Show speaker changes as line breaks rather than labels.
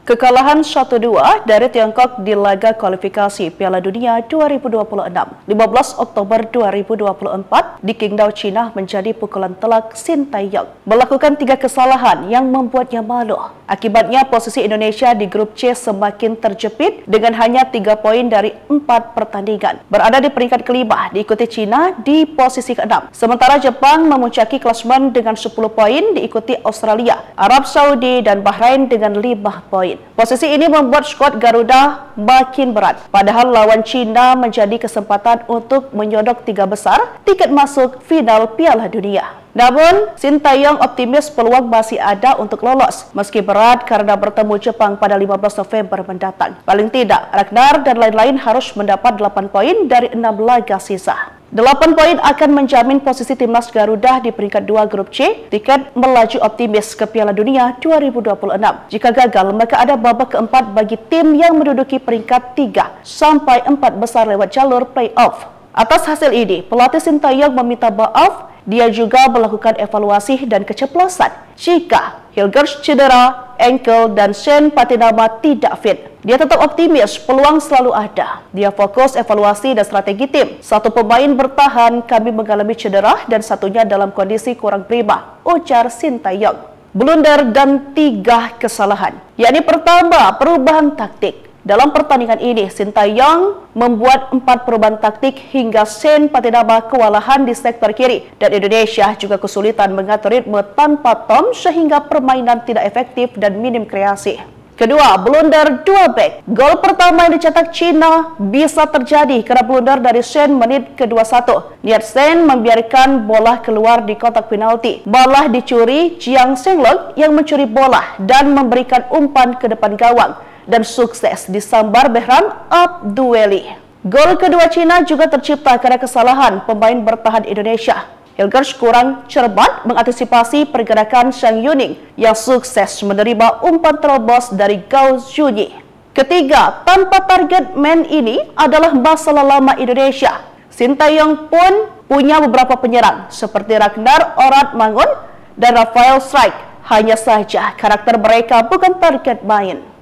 Kekalahan 1-2 dari Tiongkok di laga kualifikasi Piala Dunia 2026 15 Oktober 2024 di Qingdao, China menjadi pukulan telak Shin Tae-yong melakukan 3 kesalahan yang membuatnya malu. Akibatnya posisi Indonesia di grup C semakin terjepit dengan hanya 3 poin dari 4 pertandingan. Berada di peringkat kelima diikuti China di posisi ke-6. Sementara Jepang memuncaki klasemen dengan 10 poin diikuti Australia, Arab Saudi dan Bahrain dengan 5 poin. Posisi ini membuat skuad Garuda makin berat. Padahal lawan China menjadi kesempatan untuk menyodok 3 besar tiket masuk final Piala Dunia. Namun, Shin Tae-yong optimis peluang masih ada untuk lolos, meski berat karena bertemu Jepang pada 15 November mendatang. Paling tidak, Ragnar dan lain-lain harus mendapat 8 poin dari 6 laga sisa. 8 poin akan menjamin posisi timnas Garuda di peringkat 2 grup C, tiket melaju optimis ke Piala Dunia 2026. Jika gagal, maka ada babak keempat bagi tim yang menduduki peringkat 3 sampai 4 besar lewat jalur play-off. Atas hasil ini, pelatih Shin Tae-yong meminta maaf. Dia juga melakukan evaluasi dan keceplosan jika Hilgers cedera, ankle, dan Shen Patinama tidak fit. Dia tetap optimis, peluang selalu ada. Dia fokus evaluasi dan strategi tim. 1 pemain bertahan, kami mengalami cedera, dan satunya dalam kondisi kurang prima, ujar Shin Tae-yong. Blunder dan 3 kesalahan, yakni pertama, perubahan taktik. Dalam pertandingan ini, Shin Tae-yong membuat 4 perubahan taktik hingga Shen Patinama kewalahan di sektor kiri dan Indonesia juga kesulitan mengatur ritme tanpa Tom sehingga permainan tidak efektif dan minim kreasi. Kedua, blunder 2 back. Gol pertama yang dicetak China bisa terjadi karena blunder dari Shen menit ke-21. Niat Shen membiarkan bola keluar di kotak penalti. Malah dicuri Jiang Shenglong yang mencuri bola dan memberikan umpan ke depan gawang. Dan sukses disambar Behram Abdueli. Gol kedua Cina juga tercipta karena kesalahan pemain bertahan Indonesia. Hilgers kurang cermat mengantisipasi pergerakan Shang Yuning yang sukses menerima umpan terobos dari Gao Zhuyi. Ketiga, tanpa target man ini adalah masalah lama Indonesia. Shin Tae-yong pun punya beberapa penyerang seperti Ragnar Oratmangun dan Rafael Strike. Hanya saja karakter mereka bukan target main.